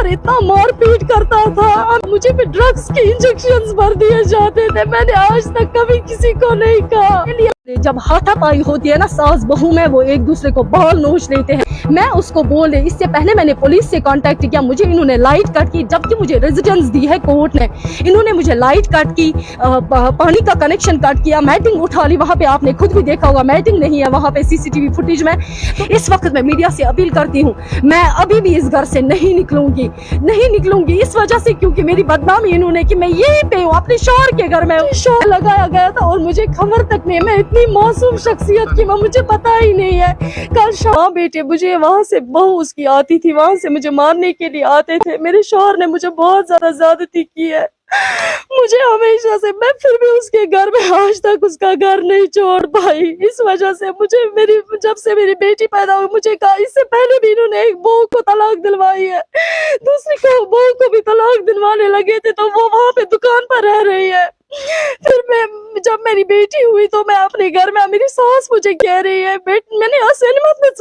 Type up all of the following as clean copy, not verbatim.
शौहर इतना मार पीट करता था, मुझे भी ड्रग्स के इंजेक्शंस भर दिए जाते थे। मैंने आज तक कभी किसी को नहीं कहा। जब हाथापाई होती है ना सास बहू में, वो एक दूसरे को बाल नोच लेते हैं। मैं उसको बोले, इससे पहले मैंने पुलिस से कांटेक्ट किया, मुझे इन्होंने लाइट कट की, जबकि मुझे रेजिडेंस दी है कोर्ट ने। इन्होंने मुझे लाइट कट की, पानी का कनेक्शन कट किया, मैटिंग उठा ली। वहाँ पे आपने खुद भी देखा होगा मैटिंग नहीं है वहाँ पे सीसीटीवी फुटेज में। तो इस वक्त मैं मीडिया से अपील करती हूँ, मैं अभी भी इस घर से नहीं निकलूंगी इस वजह से, क्योंकि मेरी बदनामी इन्होंने कि मैं यहीं पे हूँ अपने शौहर के घर में। शौहर लगाया गया था और मुझे खबर तक नहीं। मैं इतनी मासूम शख्सियत की, मुझे पता ही नहीं है। कल शाम बेटे मुझे वहाँ से बहू उसकी आती थी, वहाँ से मुझे मारने के लिए आते थे। मेरे शौहर ने मुझे बहुत ज्यादा ज्यादती की है मुझे हमेशा से। मैं फिर भी उसके घर में आज तक उसका घर नहीं छोड़ पाई। इस वजह से मुझे जब से मेरी बेटी पैदा हुई, मुझे कहा, इससे पहले भी इन्होंने एक बहू को तलाक दिलवाई है, दूसरी को बहू को भी तलाक दिलवाने लगे थे, तो वो वहाँ पे दुकान पर रह रही है। फिर जब मेरी बेटी हुई तो मैं अपने घर में, मेरी सास मुझे कह रही है, मैंने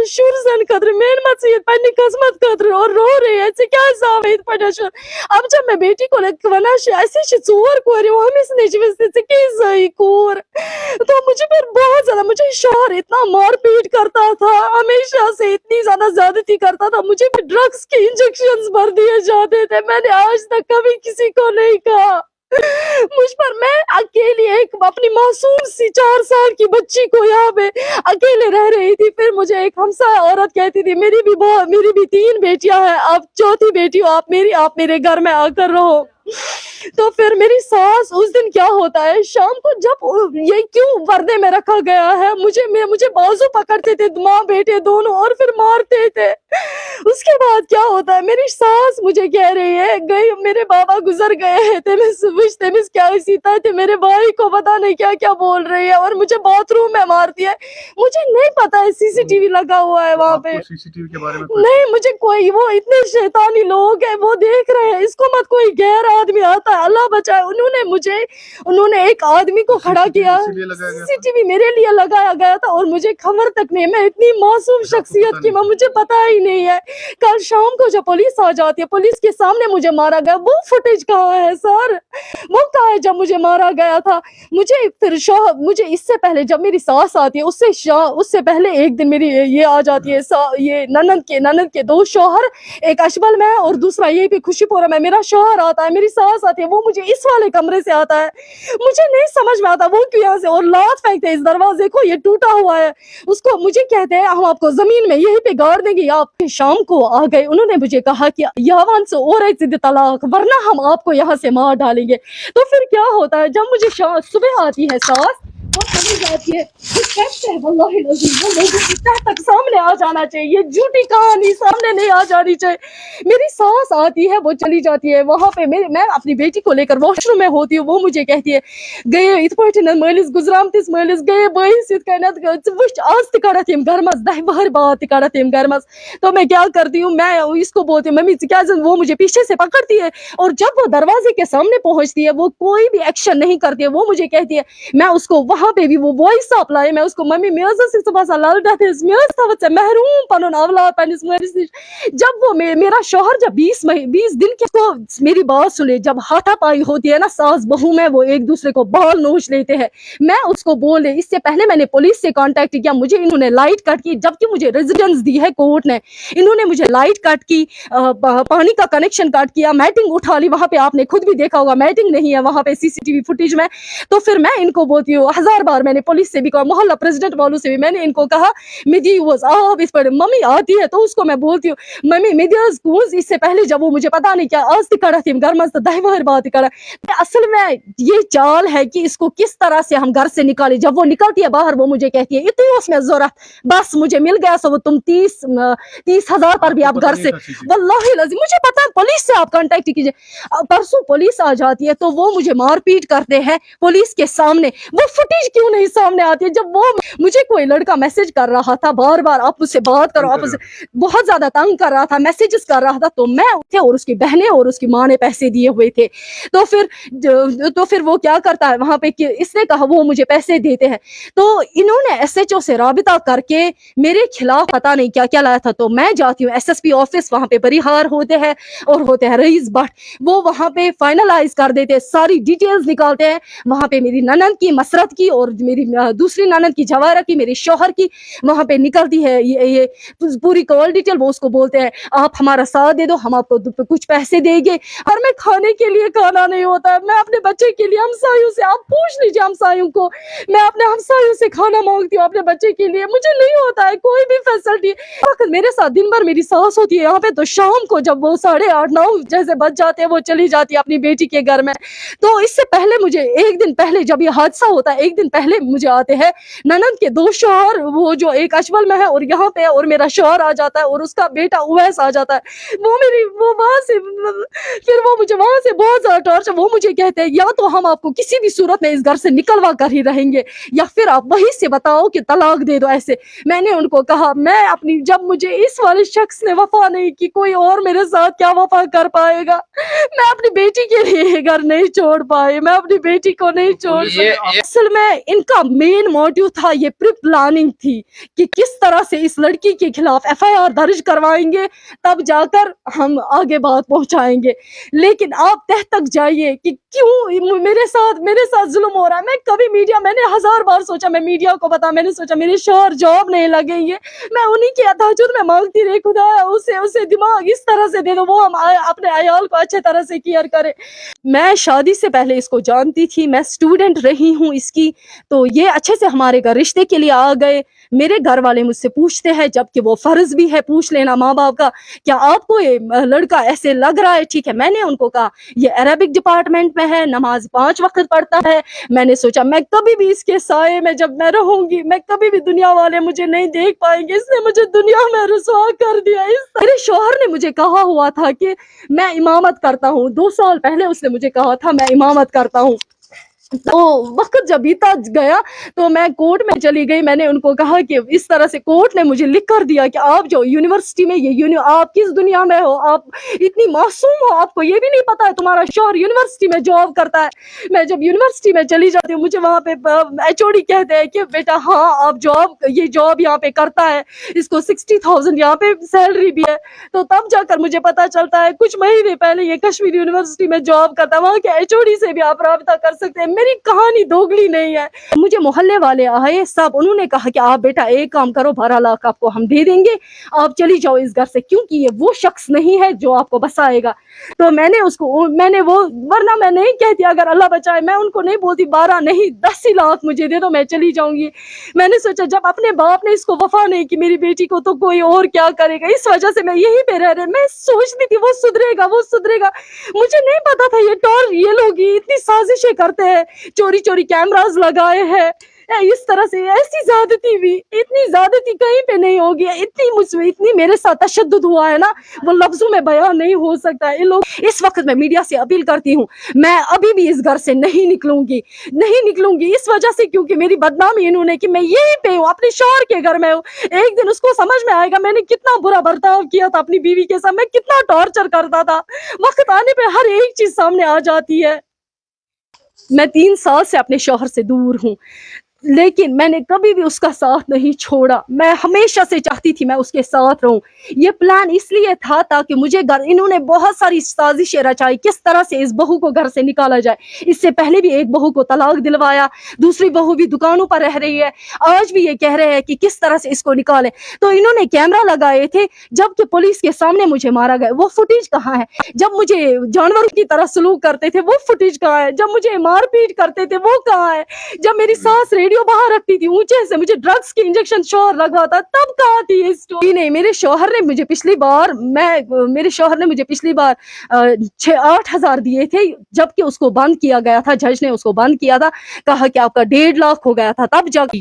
शुरसन कदर मेन मसीद पन्नी किस्मत कदर, और रो रही है क्या साबित पड़ाशर। अब जब मैं बेटी को वना ऐसे चोर को हम इसने कोर, तो मुझे फिर बहुत ज्यादा, मुझे शौहर इतना मार पीट करता था, हमेशा से इतनी ज्यादा ज्यादती करता था। मुझे भी ड्रग्स के इंजेक्शंस भर दिए जाते थे। मैंने आज तक कभी किसी को नहीं कहा। मुझ पर, मैं अकेली एक अपनी मासूम सी 4 साल की बच्ची को यहाँ पे अकेले रह रही थी। फिर मुझे एक हमसाया औरत कहती थी, मेरी भी 3 बेटियां हैं, आप चौथी बेटी हो, आप मेरे घर में आकर रहो। तो फिर मेरी सास, उस दिन क्या होता है शाम को, जब ये क्यों पर्दे में रखा गया है, मुझे बाजू पकड़ते थे माँ बेटे दोनों और फिर मारते थे। उसके बाद क्या होता है, मेरी सास मुझे कह रही है, गई मेरे बाबा गुजर गए थे, मैं क्या सीता थे, मेरे भाई को पता नहीं क्या क्या बोल रही है और मुझे बाथरूम में मारती है। मुझे नहीं पता है सीसीटीवी लगा हुआ है वहाँ पे। सीसीटीवी के बारे में नहीं, मुझे कोई, वो इतने शैतानी लोग हैं, वो देख रहे हैं, इसको मत कोई गैर आदमी आता है, अल्लाह बचाए। उन्होंने एक आदमी को खड़ा किया, सीसीटीवी मेरे लिए लगाया गया था और मुझे खबर तक नहीं। मैं इतनी मासूम शख्सियत की, मुझे पता ही नहीं है। कल शाम को जब पुलिस आ जाती है, पुलिस के सामने मुझे मारा गया, वो फुटेज कहाँ है सर? वो कहाँ है जब मुझे मारा गया था? मुझे इससे पहले जब मेरी सास आती है, उससे पहले एक दिन मेरी ये आ जाती है, ये ननद के 2 शौहर, एक अशबल में और दूसरा यही पे खुशीपुरा में। मेरा शौहर आता है, मेरी सास आती है, वो मुझे इस वाले कमरे से आता है। मुझे नहीं समझ में आता वो क्यों यहाँ से, और लात फेंकते हैं इस दरवाजे को, ये टूटा हुआ है उसको। मुझे कहते हैं, हम आपको जमीन में यहीं पे गाड़ देंगे। आप शाम को आ गए, उन्होंने मुझे कहा कि यहां से और तलाक, वरना हम आपको यहाँ से मार डालेंगे। तो फिर क्या होता है, जब मुझे सुबह आती है सास, वो चली जाती है, वल्लाहि लज़ीम, वो लोगों की तह तक सामने आ जाना चाहिए, ये झूठी कहानी सामने नहीं आ जानी चाहिए। मेरी सास आती है, वो चली जाती है वहां पे, मैं अपनी बेटी को लेकर वॉशरूम में होती हूँ, वो मुझे कहती है, गए इत मलिस गुजरामतिस मलिस गए बहस आज तिकाड़ा थी घर मस 10 बार बात तिकाड़ा थी घर मस। तो मैं क्या करती हूँ, मैं इसको बोलती हूँ, मम्मी क्या, वो मुझे पीछे से पकड़ती है और जब वो दरवाजे के सामने पहुंचती है, वो कोई भी एक्शन नहीं करती है। वो मुझे कहती है, मैं उसको वहां पे भी वो वॉइस अप्लाई, मैं उसको, मम्मी महरूम पनुन औलाद पनिस मरिस। जब वो मेरा शौहर जब 20 दिन के, तो मेरी बात सुने, जब हाथापाई होती है ना सास बहू में, वो एक दूसरे को बाल नोच लेते हैं। मैं उसको बोले, इससे पहले मैंने पुलिस से कांटेक्ट किया, मुझे इन्होंने लाइट कट की, जबकि मुझे रेजिडेंस दी है कोर्ट ने। इन्होंने मुझे लाइट कट की, पानी का कनेक्शन कट किया, मैटिंग उठा ली। वहाँ पे आपने खुद भी देखा होगा मैटिंग नहीं है वहाँ पे सीसीटीवी फुटेज में। तो फिर मैं इनको बोलती हूँ, 1000 बार मैंने पुलिस से भी कहा, मोहल्ला प्रेसिडेंट वालों से भी मैंने इनको कहा, इस पर मम्मी आती है तो उसको मैं बोलती हूँ, मम्मी इससे पहले जब वो मुझे पता नहीं क्या आज तिकाड़ा थी घर में, दहबार बात करा। असल में ये चाल है कि इसको किस तरह से हम घर से निकाले। जब वो निकलती है बाहर, वो मुझे कहती है, इतनी उसमें जरूरत, बस मुझे मिल गया सो तुम 30,000 पर भी आप घर से, वल्लाहि लज़ीम मुझे पता है, पुलिस से आप कांटेक्ट कीजिए। परसों पुलिस आ जाती है तो वो मुझे मारपीट करते हैं पुलिस के सामने। वो फुटेज फुटेज क्यों नहीं सामने आती है? जब वो मुझे कोई लड़का मैसेज कर रहा था बार बार, आप मुझसे बात करो, आप बहुत ज्यादा तंग कर रहा था, मैसेजेस कर रहा था, तो मैं थे और उसकी बहनें और उसकी माँ ने पैसे दिए हुए थे। तो फिर वो क्या करता है वहां पे कि इसने कहा वो मुझे पैसे देते हैं, तो इन्होंने SHO से राबिता करके मेरे खिलाफ पता नहीं क्या क्या लाया था। तो मैं जाती हूँ SSP ऑफिस, वहां पे परिहार होते हैं और होते हैं रईस भट्ट, वो वहां पे फाइनलाइज कर देते हैं, सारी डिटेल्स निकालते हैं। वहां पे मेरी ननद की, मसरत की और मेरी दूसरी ननद की, जवाहरा की, मेरे शौहर की वहां पे निकलती है ये पूरी कॉल डिटेल। वो उसको बोलते हैं आप हमारा साथ दे दो, हम आपको कुछ पैसे देंगे। और मैं खाने के लिए खाना नहीं होता है, मैं अपने बच्चे के लिए हमसायों से, आप पूछ लीजिए हमसायों को, मैं अपने हमसायों से खाना मांगती हूँ अपने बच्चे के लिए, मुझे नहीं होता है कोई भी फैसिलिटी। मेरे साथ दिन भर मेरी सास होती है यहाँ पे, तो शाम को जब वो 8:30-9 जैसे बज जाते हैं वो चली जाती है अपनी बेटी के घर में। तो इससे पहले मुझे एक दिन पहले जब ये हादसा होता है, एक दिन पहले मुझे आते हैं ननद के 2 शौहर, वो जो एक अजमल में है और यहाँ पे, और मेरा शौहर आ जाता है और उसका बेटा उवैस आ जाता है। वो वहां से फिर वो मुझे वहां से बहुत ज्यादा टॉर्चर, वो मुझे कहते हैं या तो हम आपको किसी भी सूरत में इस घर से निकलवा कर ही रहेंगे या फिर आप वहीं से बताओ कि तलाक दे दो। ऐसे मैंने उनको कहा मैं अपनी, जब मुझे इस वाले शख्स ने वफा नहीं की, कोई और मेरे साथ क्या वफा कर पाएगा? मैं अपनी बेटी के लिए घर नहीं छोड़ पाई, मैं अपनी बेटी को नहीं छोड़ पाई। असल में इनका मेन मोटिव था, ये प्री प्लानिंग थी कि किस तरह से इस लड़की के खिलाफ FIR दर्ज करवाएंगे, तब जाकर हम आगे बात पहुंचाएंगे। लेकिन आप तह तक जाइए कि क्यों मेरे साथ जुल्म हो रहा है। मैं कभी मीडिया, मैंने 1000 बार सोचा मैं मीडिया को बता, मैंने सोचा मेरे शौहर जॉब नहीं लगेंगे, मैं उन्हीं के तहज्जुद में मांगती रही खुदा उसे दिमाग इस तरह से दे दो, वो हम अपने अयाल को अच्छे तरह से केयर करे। मैं शादी से पहले इसको जानती थी, मैं स्टूडेंट रही हूँ इसकी, तो ये अच्छे से हमारे घर रिश्ते के लिए आ गए। मेरे घर वाले मुझसे पूछते हैं, जबकि वो फर्ज भी है पूछ लेना माँ बाप का, क्या आपको ये लड़का ऐसे लग रहा है? ठीक है, मैंने उनको कहा ये अरबिक डिपार्टमेंट में है, नमाज 5 वक्त पढ़ता है। मैंने सोचा मैं कभी भी इसके साये में जब मैं रहूंगी, मैं कभी भी दुनिया वाले मुझे नहीं देख पाएंगे, इसने मुझे दुनिया में रुसवा कर दिया। मेरे शौहर ने मुझे कहा हुआ था कि मैं इमामत करता हूँ, 2 साल पहले उसने मुझे कहा था मैं इमामत करता हूँ। तो वक्त जब बीता गया तो मैं कोर्ट में चली गई। मैंने उनको कहा कि इस तरह से कोर्ट ने मुझे लिख कर दिया कि आप जो यूनिवर्सिटी में आप किस दुनिया में हो, आप इतनी मासूम हो, आपको ये भी नहीं पता है तुम्हारा शौहर यूनिवर्सिटी में जॉब करता है। मैं जब यूनिवर्सिटी में चली जाती हूँ, मुझे वहाँ पे HOD कहते हैं कि बेटा हाँ आप ये जॉब यहाँ पे करता है, इसको 60,000 यहाँ पे सैलरी भी है। तो तब जाकर मुझे पता चलता है कुछ महीने पहले ये कश्मीर यूनिवर्सिटी में जॉब करता है, वहाँ के HOD से भी आप राब्ता कर सकते हैं। मेरी कहानी दोगली नहीं है। मुझे मोहल्ले वाले आए सब, उन्होंने कहा कि आप बेटा एक काम करो, 12 लाख आपको हम दे देंगे, आप चली जाओ इस घर से, क्योंकि ये वो शख्स नहीं है जो आपको बसाएगा। तो मैंने वो, वरना मैं नहीं कहती अगर अल्लाह बचाए, मैं उनको नहीं बोलती 12 नहीं 10 ही लाख मुझे दे दो, मैं चली जाऊंगी। मैंने सोचा जब अपने बाप ने इसको वफा नहीं की मेरी बेटी को, तो कोई और क्या करेगा, इस वजह से मैं यहीं पे रह रही। मैं सोचती थी वो सुधरेगा। मुझे नहीं पता था ये लोग इतनी साजिशें करते हैं, चोरी चोरी कैमरास लगाए हैं, इस तरह से ऐसी ज्यादती भी, इतनी ज्यादती कहीं पे नहीं होगी। इतनी मेरे साथ तशद्दुद हुआ है ना, वो लफ्जों में बयान नहीं हो सकता है। इस वक्त मैं मीडिया से अपील करती हूँ, मैं अभी भी इस घर से नहीं निकलूंगी इस वजह से क्योंकि मेरी बदनामी इन्होंने कि मैं यहीं पे हूँ, अपने शौहर के घर में हूँ। एक दिन उसको समझ में आएगा मैंने कितना बुरा बर्ताव किया था अपनी बीवी के साथ, मैं कितना टॉर्चर करता था। वक्त आने पे हर एक चीज सामने आ जाती है। मैं 3 साल से अपने शौहर से दूर हूँ, लेकिन मैंने कभी भी उसका साथ नहीं छोड़ा। मैं हमेशा से चाहती थी मैं उसके साथ रहूं। ये प्लान इसलिए था ताकि मुझे इन्होंने बहुत सारी साजिशें रचाई किस तरह से इस बहू को घर से निकाला जाए। इससे पहले भी एक बहू को तलाक दिलवाया, दूसरी बहू भी दुकानों पर रह रही है, आज भी ये कह रहे हैं कि किस तरह से इसको निकालें। तो इन्होंने कैमरा लगाए थे, जबकि पुलिस के सामने मुझे मारा गया। वो फुटेज कहाँ है? जब मुझे जानवरों की तरह सलूक करते थे वो फुटेज कहाँ है? जब मुझे मारपीट करते थे वो कहाँ है? जब मेरी सास रेडियो बाहर रखती थी ऊंचे से, मुझे ड्रग्स की इंजेक्शन शौहर लगवाता, तब कहाँ थी ये स्टोरी? नहीं, मेरे शौहर ने मुझे पिछली बार 6-8 हजार दिए थे, जबकि उसको बंद किया गया था, जज ने उसको बंद किया था, कहा कि आपका 1.5 लाख हो गया था। तब जाके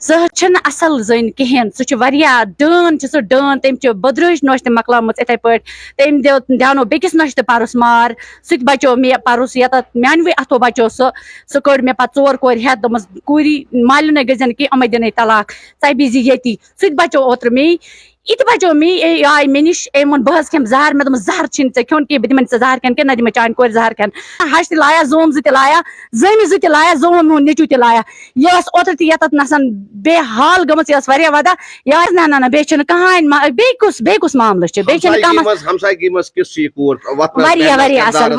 سہ چھنہ اصل زٔنۍ کِہیٖنۍ سُہ چھُ واریاہ ڈٲن چھِ سُہ ڈٲن تٔمۍ چھِ بٔدرٲج نوٚش تہِ مۄکلٲمٕژ یِتھَے پٲٹھۍ تٔمۍ دیٛانو بیٚکِس نوٚشہِ تہِ پَرُس مار سُہ تہِ بَچو مےٚ پَرُس ییٚتَتھ میٛانوٕے اَتھو بَچو سُہ کٔڑ مےٚ پَتہٕ 4 کورِ ہٮ۪تھ دوٚپمَس کوٗری مالیُنَے گٔژھۍ زٮ۪ن کینٛہہ یِمَے دِنَے طلاق ژَے بِہزِ ییٚتی سُہ تہِ بَچو اوترٕ مے یہِ تہِ بَچو مے آے مےٚ نِش أمۍ ووٚن بہٕ حظ کھٮ۪مہٕ زہر مےٚ دوٚپمَس زہر چھِنہٕ ژےٚ کھیوٚن کینٛہہ بہٕ دِمَے نہٕ ژےٚ زہر کھٮ۪ن کینٛہہ نہ دِمَے چانہِ کورِ زہر کھٮ۪ن ہَش تہِ لایا زوم 2 تہِ لایا زٲمِس 2 تہِ لایا زوم میون نیٚچوٗ تہِ لایا یہِ ٲس اوترٕ تہِ ییٚتَتھ نَسَن بیٚیہِ حال گٔمٕژ یہِ ٲس واریاہ وَدان یہِ آسہِ نہ بیٚیہِ چھُنہٕ کٕہٕنۍ بیٚیہِ کُس معاملہٕ چھُ بیٚیہِ چھُنہٕ کانٛہہ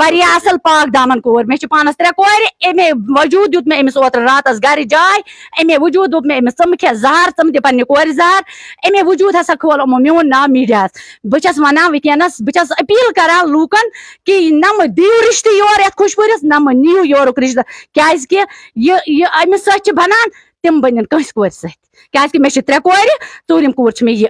واریاہ اَصٕل پاک دامن کوٗر مےٚ چھِ پانَس 3 کورِ اَمے وجوٗد دیُت مےٚ أمِس اوترٕ راتَس گَرِ جاے اَمے وجوٗد دوٚپ مےٚ أمِس ژٕ مہٕ کھےٚ زہر ژٕ مہٕ دِ پنٛنہِ کورِ زہر اَمے وجوٗد ہسا کھول یِمو میون ناو میٖڈیاہَس بہٕ چھَس وَنان وٕنکٮ۪نَس بہٕ چھَس أپیٖل کَران لوٗکَن کہِ نہ مہٕ دِیِو رِشتہٕ یور یَتھ خوشبوٗرِس نہ مہٕ نِیِو یورُک رِشتہٕ کیٛازِکہِ یہِ أمِس سۭتۍ چھِ بَنان تِم بَنن کٲنٛسہِ کورِ سۭتۍ کیٛازِکہِ مےٚ چھِ 3 کورِ 4ِم کوٗر چھِ مےٚ یہِ